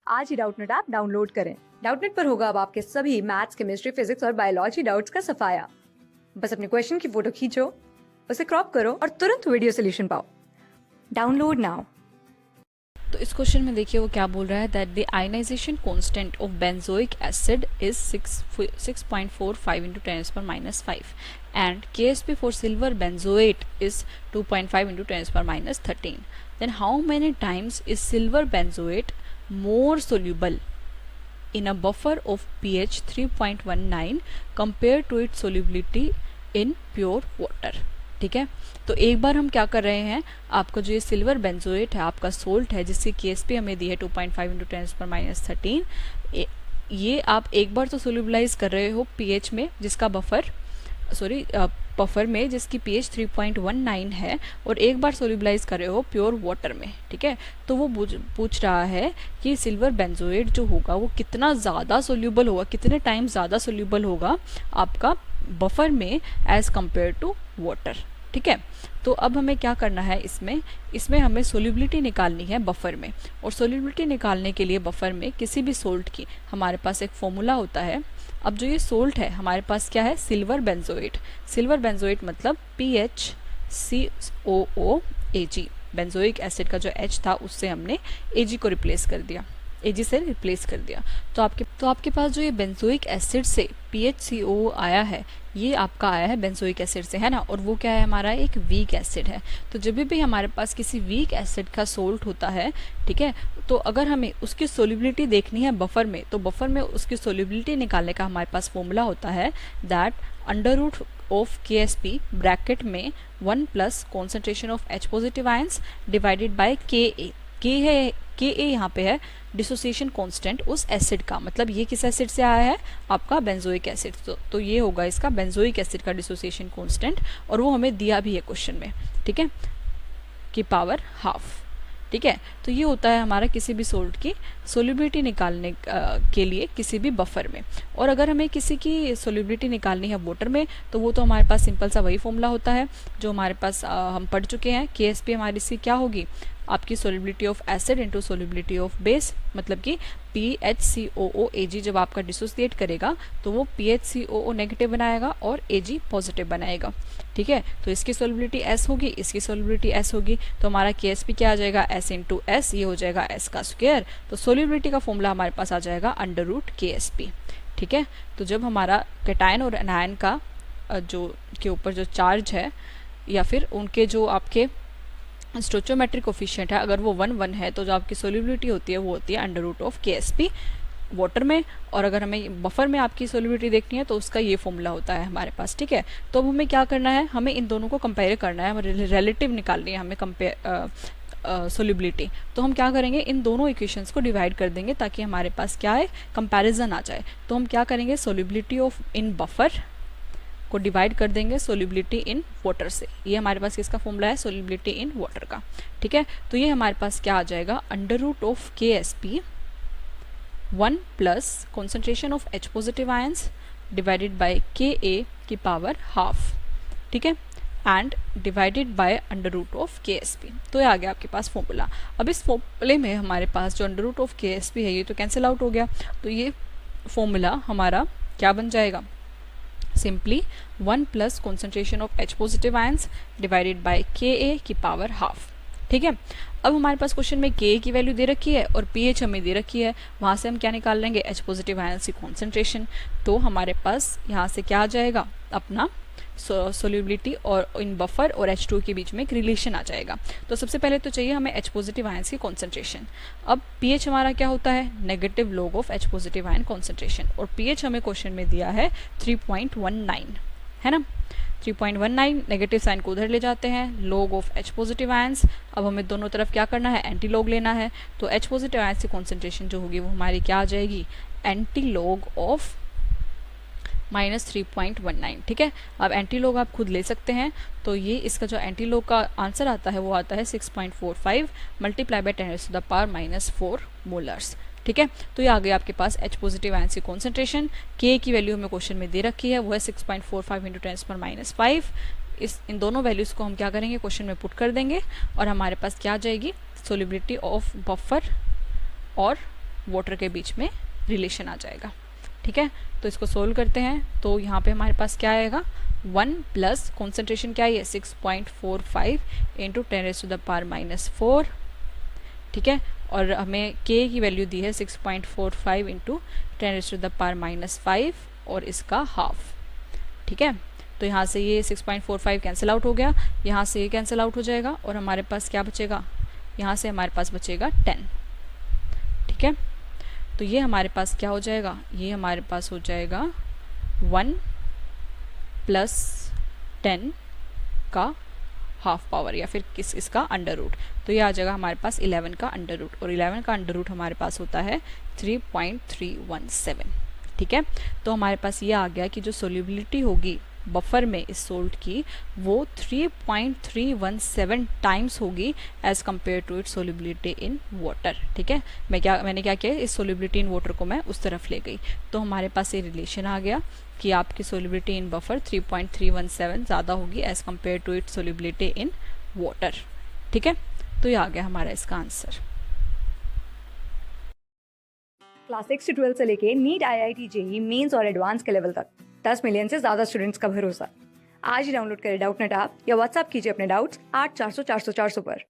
आज ही Doubtnut app download करें। Doubtnut पर होगा अब आपके सभी मैथ्स, केमिस्ट्री, फिजिक्स और बायोलॉजी डाउट्स का सफाया। बस अपने क्वेश्चन की फोटो खींचो, उसे क्रॉप करो और तुरंत वीडियो सोल्यूशन पाओ। Download now. तो इस क्वेश्चन में देखिए वो क्या बोल रहा है that the ionization constant of benzoic acid is 6.45 into 10⁻⁵ and KSP for silver benzoate is 2.5 into 10⁻13. Then how many times is silver benzoate more soluble in a buffer of pH 3.19 compared to its solubility in pure water? ठीक है, तो एक बार हम क्या कर रहे हैं, आपका जो ये सिल्वर बेंजोएट है, आपका सोल्ट है जिसकी केएसपी हमें दी है 2.5 into 10⁻13, ये आप एक बार तो सोल्यूबलाइज कर रहे हो पीएच में जिसका बफर में जिसकी पीएच 3.19 है, और एक बार सोल्यूबलाइज कर रहे हो प्योर वाटर में। ठीक है, तो वो पूछ रहा है कि सिल्वर बेंजोएट जो होगा वो कितना ज़्यादा सोल्यूबल होगा, कितने टाइम ज़्यादा सोल्यूबल होगा आपका बफर में एज कंपेयर टू वाटर। ठीक है, तो अब हमें क्या करना है, इसमें हमें सोल्यूबिलिटी निकालनी है बफर में, और सोल्यूबिलिटी निकालने के लिए बफर में किसी भी सोल्ट की हमारे पास एक फॉर्मूला होता है। अब जो ये सोल्ट है हमारे पास क्या है, सिल्वर बेंजोएट। सिल्वर बेंजोएट मतलब PHCOOAG, बेंजोइक एसिड का जो H था उससे हमने Ag को रिप्लेस कर दिया, Ag से रिप्लेस कर दिया। तो आपके पास जो ये बेंजोइक एसिड से PHCOO आया है, ये आपका आया है बेंजोइक एसिड से, है ना, और वो क्या है हमारा एक वीक एसिड है। तो जब भी हमारे पास किसी वीक एसिड का सोल्ट होता है, ठीक है, तो अगर हमें उसकी सोल्यूबिलिटी देखनी है बफर में, तो बफर में उसकी सोल्यूबिलिटी निकालने का हमारे पास फॉर्मूला होता है that under root of KSP bracket में 1 plus concentration of H positive ions divided by KA। KA यहाँ पे है डिसोसिएशन कांस्टेंट उस एसिड का, मतलब ये किस एसिड से आया है, आपका बेंजोइक एसिड। तो ये होगा इसका बेंजोइक एसिड का डिसोसिएशन कांस्टेंट, और वो हमें दिया भी है क्वेश्चन में। ठीक है, की पावर हाफ। ठीक है, तो ये होता है हमारा किसी भी सोल्ट की सोल्यूबिलिटी निकालने के लिए किसी भी बफर में। और अगर हमें किसी की सोल्यूबिलिटी निकालनी है वाटर में, तो वो तो हमारे पास सिंपल सा वही फॉर्मूला होता है जो हमारे पास हम पढ़ चुके हैं। KSP हमारी सी क्या होगी, आपकी solubility of acid into solubility of base, मतलब कि PHCOOAG जब आपका डिसोसिएट करेगा तो वो PHCOO नेगेटिव बनाएगा और Ag पॉजिटिव बनाएगा। ठीक है, तो इसकी सोल्यूबिलिटी S होगी, इसकी सोल्यूबिलिटी S होगी, तो हमारा KSP क्या आ जाएगा, S इंटू S, ये हो जाएगा S का स्क्वायर। तो सोल्यूबिलिटी का फॉर्मूला हमारे पास आ जाएगा अंडर रूट KSP। ठीक है, तो जब हमारा कैटायन और एनायन का जो के ऊपर जो चार्ज है, या फिर उनके जो आपके स्टोइचोमेट्रिक कोफिशिएंट है, अगर वो 1 है, तो जो आपकी सोल्यूबिलिटी होती है वो होती है under root of KSP water में। और अगर हमें बफर में आपकी सोल्यूबिलिटी देखनी है तो उसका ये फॉर्मूला होता है हमारे पास। ठीक है, तो अब हमें क्या करना है, हमें इन दोनों को कंपेयर करना है, रिलेटिव निकालनी है हमें कंपेयर सोल्यूबिलिटी। तो हम क्या करेंगे, इन दोनों इक्वेशंस को डिवाइड कर देंगे ताकि हमारे पास क्या है, कंपैरिजन आ जाए। तो हम क्या करेंगे, सोल्यूबिलिटी ऑफ इन बफर को डिवाइड कर देंगे सोल्यूबिलिटी इन वाटर से। ये हमारे पास किसका फॉर्मूला है, सोल्यूबिलिटी इन वाटर का। ठीक है, तो ये हमारे पास क्या आ जाएगा, under root of KSP 1 plus concentration of H positive ions divided by KA की पावर हाफ। ठीक है, and divided by under root of KSP। तो ये आ गया आपके पास फॉर्मूला। अब इस फॉर्मूले में हमारे पास जो अंडर रूट ऑफ KSP है ये तो कैंसिल आउट हो गया, तो ये फॉर्मूला हमारा क्या बन जाएगा, simply 1 plus concentration of H positive ions divided by KA की पावर हाफ। ठीक है, अब हमारे पास क्वेश्चन में KA की वैल्यू दे रखी है और pH हमें दे रखी है, वहाँ से हम क्या निकाल लेंगे, H पॉजिटिव आयंस की कॉन्सेंट्रेशन। तो हमारे पास यहाँ से क्या आ जाएगा, अपना सोल्यूबिलिटी और इन बफर और H2 के बीच में एक रिलेशन आ जाएगा। तो सबसे पहले तो चाहिए हमें H पॉजिटिव आयंस की कॉन्सेंट्रेशन। अब pH हमारा क्या होता है, negative log of H positive ion concentration, और pH हमें क्वेश्चन में दिया है 3.19, है ना। 3.19 नेगेटिव साइन को उधर ले जाते हैं, log of H positive ions. अब हमें दोनों तरफ क्या करना है, एंटी लॉग लेना है। तो H पॉजिटिव आयंस की कॉन्सेंट्रेशन जो होगी वो हमारी क्या आ जाएगी, एंटी लॉग ऑफ -3.19। ठीक है, अब एंटी लॉग आप खुद ले सकते हैं, तो ये इसका जो एंटी लॉग का आंसर आता है वो आता है 6.45 मल्टीप्लाई बाय 10⁻⁴ मोलर्स। ठीक है, तो ये आ गया आपके पास H पॉजिटिव आयंस की कॉन्सेंट्रेशन। K की वैल्यू हमें क्वेश्चन में दे रखी है, वो है 6.45 इंटू 10⁻⁵। इन दोनों वैल्यूज को हम क्या करेंगे, क्वेश्चन में पुट कर देंगे, और हमारे पास क्या आ जाएगी, सोल्यूबिलिटी ऑफ बफर और वाटर के बीच में रिलेशन आ जाएगा। ठीक है, तो इसको सोल्व करते हैं। तो यहाँ पे हमारे पास क्या आएगा, 1 प्लस कॉन्सेंट्रेशन क्या है 6.45 इंटू 10⁻⁻⁴। ठीक है, और हमें k की वैल्यू दी है 6.45 इंटू 10⁻⁻5 और इसका हाफ। ठीक है, तो यहाँ से ये 6.45 कैंसिल आउट हो गया, यहाँ से ये कैंसिल आउट हो जाएगा और हमारे पास क्या बचेगा, यहाँ से हमारे पास बचेगा 10। ठीक है, तो ये हमारे पास क्या हो जाएगा, ये हमारे पास हो जाएगा 1 प्लस 10 का हाफ पावर या फिर इसका अंडर रूट। तो ये आ जाएगा हमारे पास 11 का अंडर रूट, और 11 का अंडर रूट हमारे पास होता है 3.317। ठीक है, तो हमारे पास ये आ गया कि जो सोल्यूबिलिटी होगी बफर में इस सोल्ट की वो 3.317 टाइम्स होगी as compare to its solubility in water. ठीक है, मैंने क्या किया, इस सोल्यूबिलिटी इन वाटर को मैं उस तरफ ले गई, तो हमारे पास ये रिलेशन आ गया कि आपकी सोल्यूबिलिटी इन बफर 3.317 ज़्यादा होगी as compare to its solubility in water. ठीक है, तो ये आ गया हमारा इसका आंसर। क्लास 6 से 12 से लेके नीट, IIT, JEE मेंस और एडवांस के लेवल तक 10 मिलियन से ज्यादा स्टूडेंट्स का भरोसा। आज ही डाउनलोड करें डाउटनेट ऐप या व्हाट्सएप कीजिए अपने डाउट्स 8400 400 400 पर।